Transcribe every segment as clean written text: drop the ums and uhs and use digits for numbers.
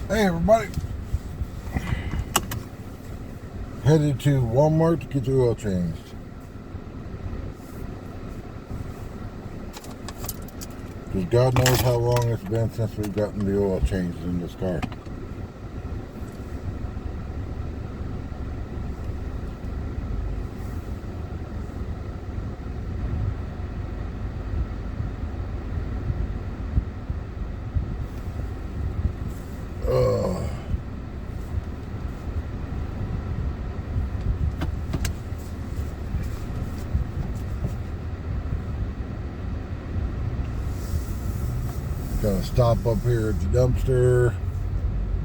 Hey everybody, headed to Walmart to get the oil changed. Because God knows how long it's been since we've gotten the oil changed in this car. Gotta stop up here at the dumpster,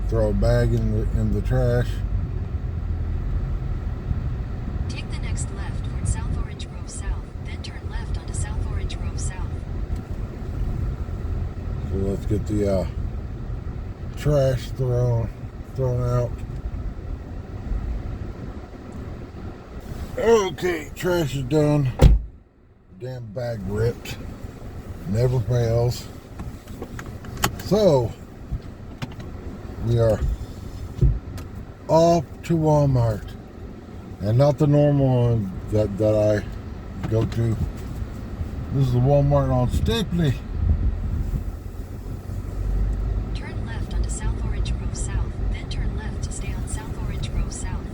throw a bag in the trash. Take the next left toward South Orange Grove South, then turn left onto South Orange Grove South. So let's get the trash thrown out. Okay, trash is done. Damn bag ripped. Never fails. So we are off to Walmart, and not the normal one that I go to. This is the Walmart on Stapley. Turn left onto South Orange Grove South, then turn left to stay on South Orange Grove South.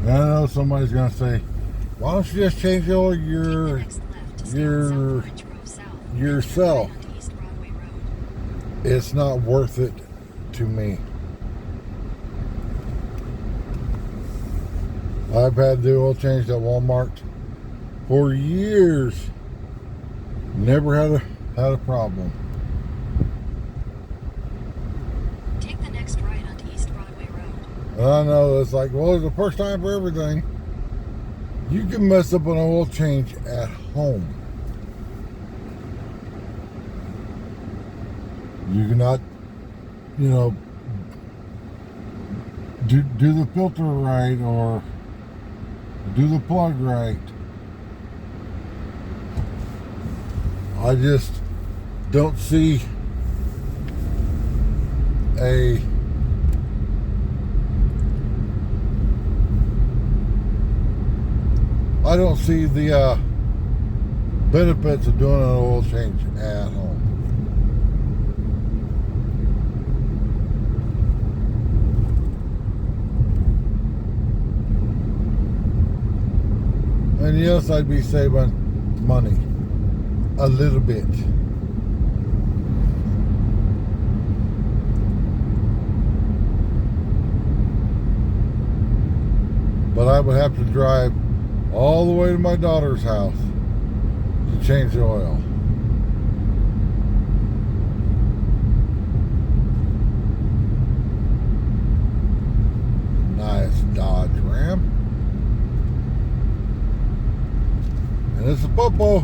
And I know somebody's gonna say, "Why don't you just change all Take the next left to stay on South Orange Grove South, then turn yourself?" right onto East Broadway Road. It's not worth it to me. I've had the oil changed at Walmart for years. Never had a problem. Take the next right onto East Broadway Road. And I know it's like, well, it's the first time for everything. You can mess up an oil change at home. You cannot, do the filter right or do the plug right. I just don't see I don't see the benefits of doing an oil change at home. And yes, I'd be saving money a little bit. But I would have to drive all the way to my daughter's house to change the oil. Nice Dodge Ram. And it's a popo.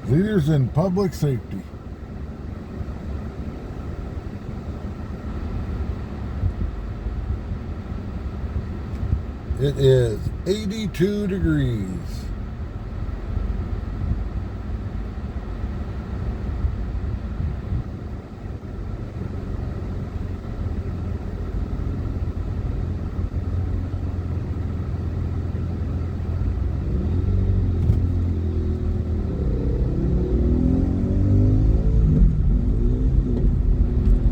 Leaders in public safety. It is 82 degrees.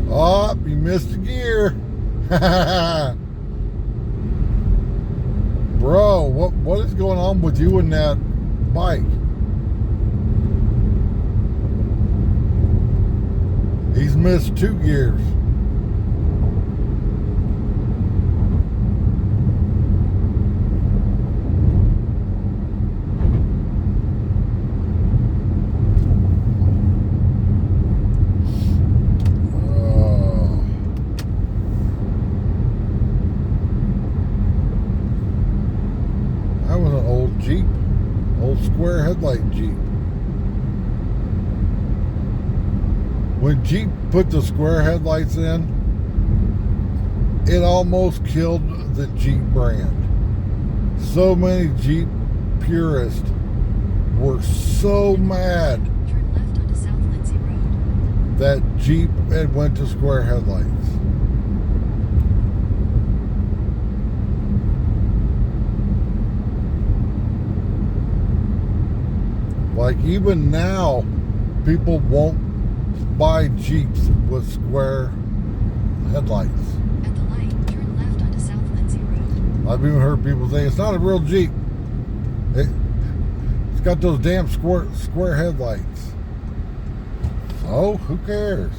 Oh, you missed a gear. Bro, what is going on with you and that bike? He's missed 2 gears. That was an old Jeep, old square headlight Jeep. When Jeep put the square headlights in, it almost killed the Jeep brand. So many Jeep purists were so mad Turn left onto South Lindsay Road. that Jeep had went to square headlights. Like even now, people won't buy Jeeps with square headlights. At the light, turn left onto South Lindsay Road. I've even heard people say it's not a real Jeep. It's got those damn square headlights. So who cares?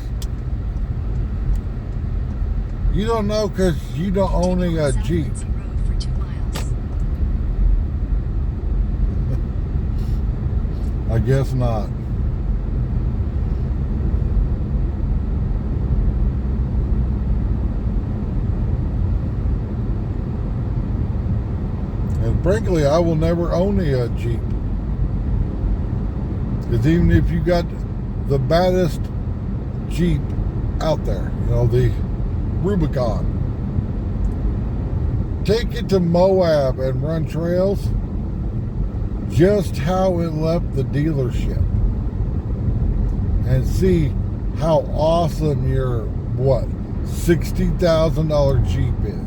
You don't know because you don't own a South Jeep. Lindsay Road for 2 miles. I guess not. And frankly, I will never own a Jeep. Because even if you got the baddest Jeep out there, you know, the Rubicon, take it to Moab and run trails just how it left the dealership and see how awesome your, what, $60,000 Jeep is.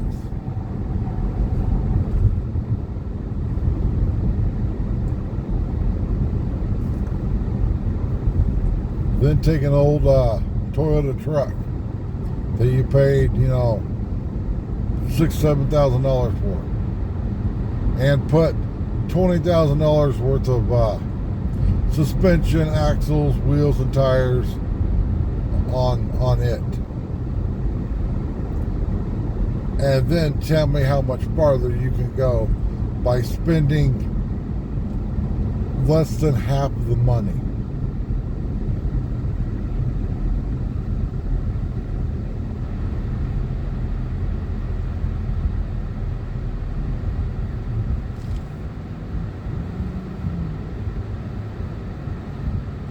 Then take an old Toyota truck that you paid, you know, $6,000-7,000 for, and put $20,000 worth of suspension, axles, wheels, and tires on it, and then tell me how much farther you can go by spending less than half of the money.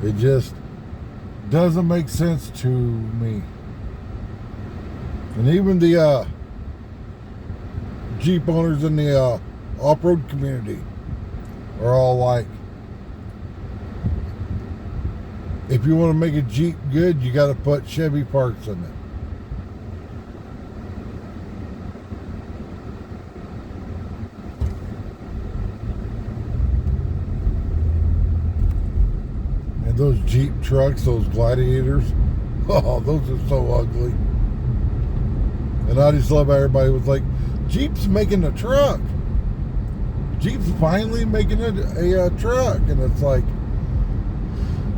It just doesn't make sense to me. And even the Jeep owners in the off-road community are all like, if you want to make a Jeep good, you got to put Chevy parts in it. Those Jeep trucks, those Gladiators, oh, those are so ugly. And I just love how everybody was like, Jeep's making a truck. Jeep's finally making a truck. And it's like,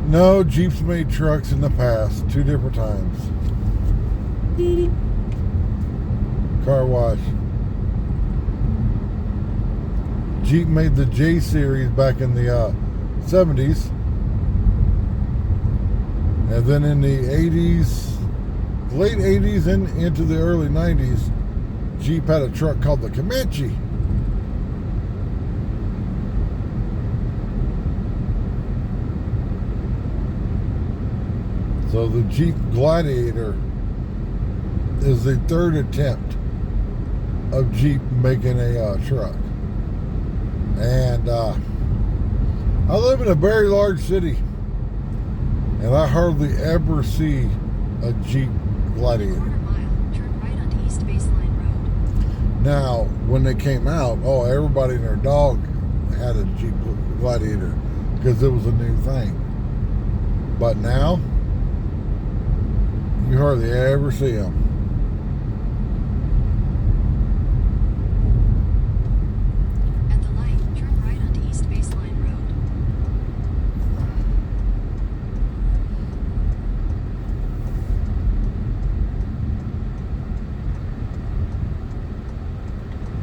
no, Jeep's made trucks in the past, 2 different times. Car wash. Jeep made the J Series back in the 70s. And then in the 80s, late 80s and into the early 90s, Jeep had a truck called the Comanche. So the Jeep Gladiator is the 3rd attempt of Jeep making a truck. And I live in a very large city. And I hardly ever see a Jeep Gladiator. Mile, turn right onto East Baseline Road. Now, when they came out, oh, everybody and their dog had a Jeep Gladiator because it was a new thing. But now, you hardly ever see them. At the light, turn right onto East Baseline Road.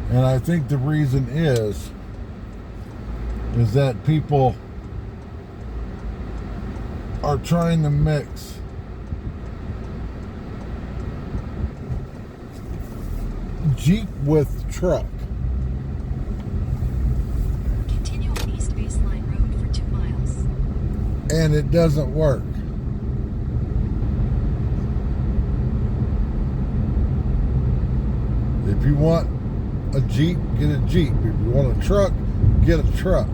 And I think the reason is that people are trying to mix Jeep with truck. Continue on East Baseline Road for 2 miles. And it doesn't work. If you want a Jeep, get a Jeep. If you want a truck, get a truck.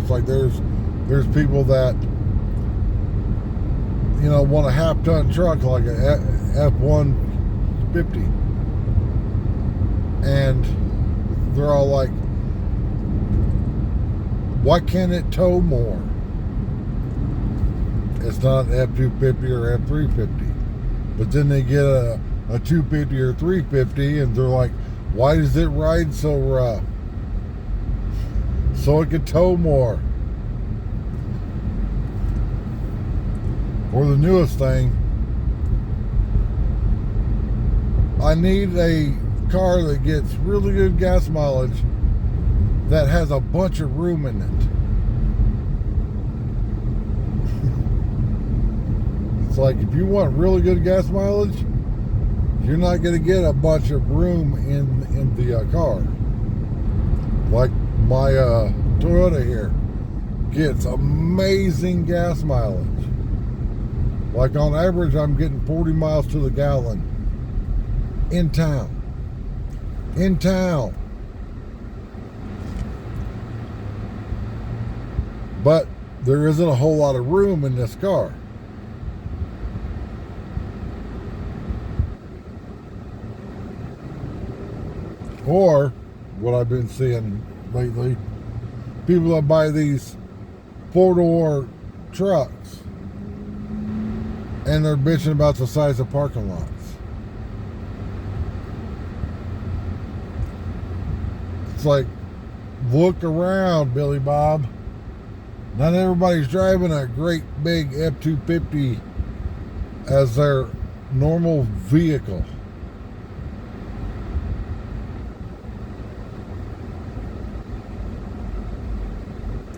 It's like there's people that want a half-ton truck like a F-150, and they're all like, why can't it tow more? It's not an F-250 or F-350, but then they get a 250 or 350 and they're like, why does it ride so rough? So it could tow more. Or the newest thing, I need a car that gets really good gas mileage that has a bunch of room in it. It's like, if you want really good gas mileage, you're not going to get a bunch of room in the car. Like my Toyota here gets amazing gas mileage. Like on average, I'm getting 40 miles to the gallon in town. But there isn't a whole lot of room in this car. Or what I've been seeing lately, people that buy these 4-door trucks and they're bitching about the size of parking lots. It's like, look around, Billy Bob. Not everybody's driving a great big F-250 as their normal vehicle.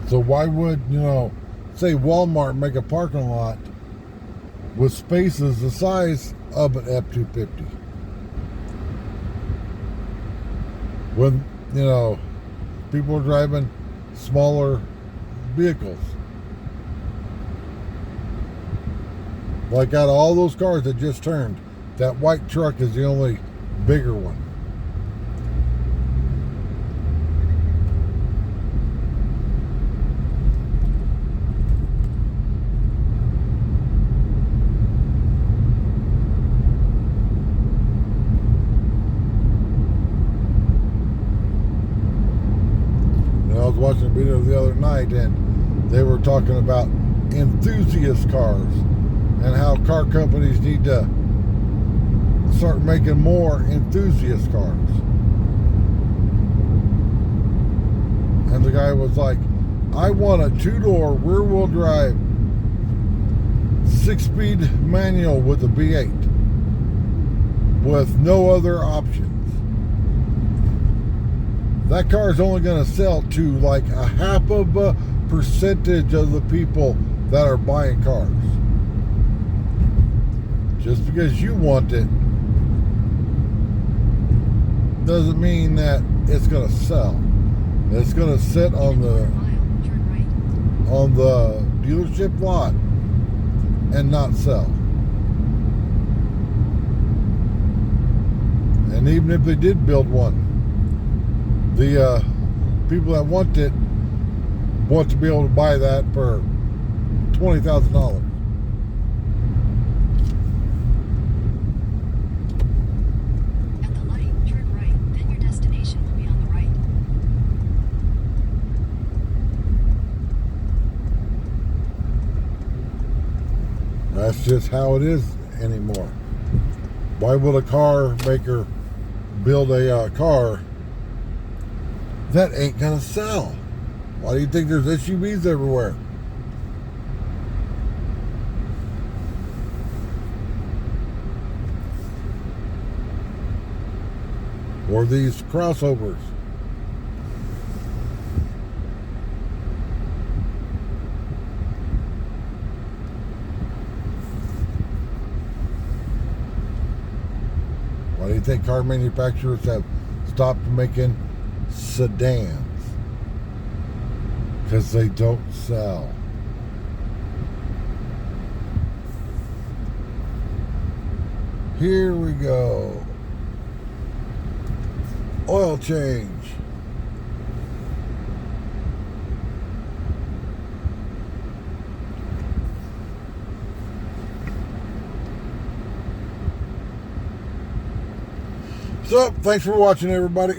So why would, say Walmart make a parking lot with spaces the size of an F-250? When, people are driving smaller vehicles. Like, out of all those cars that just turned, that white truck is the only bigger one. I was watching a video the other night and they were talking about enthusiast cars and how car companies need to start making more enthusiast cars. And the guy was like, I want a 2-door rear-wheel drive 6-speed manual with a V8 with no other options. That car is only going to sell to like a half of a percentage of the people that are buying cars. Just because you want it doesn't mean that it's going to sell. It's going to sit on the dealership lot and not sell. And even if they did build one, the people that want it want to be able to buy that for $20,000. At the light, turn right, then your destination will be on the right. That's just how it is anymore. Why would a car maker build a car that ain't gonna sell? Why do you think there's SUVs everywhere? Or these crossovers. Why do you think car manufacturers have stopped making sedans? Because they don't sell. Here we go. Oil change. So, thanks for watching, everybody.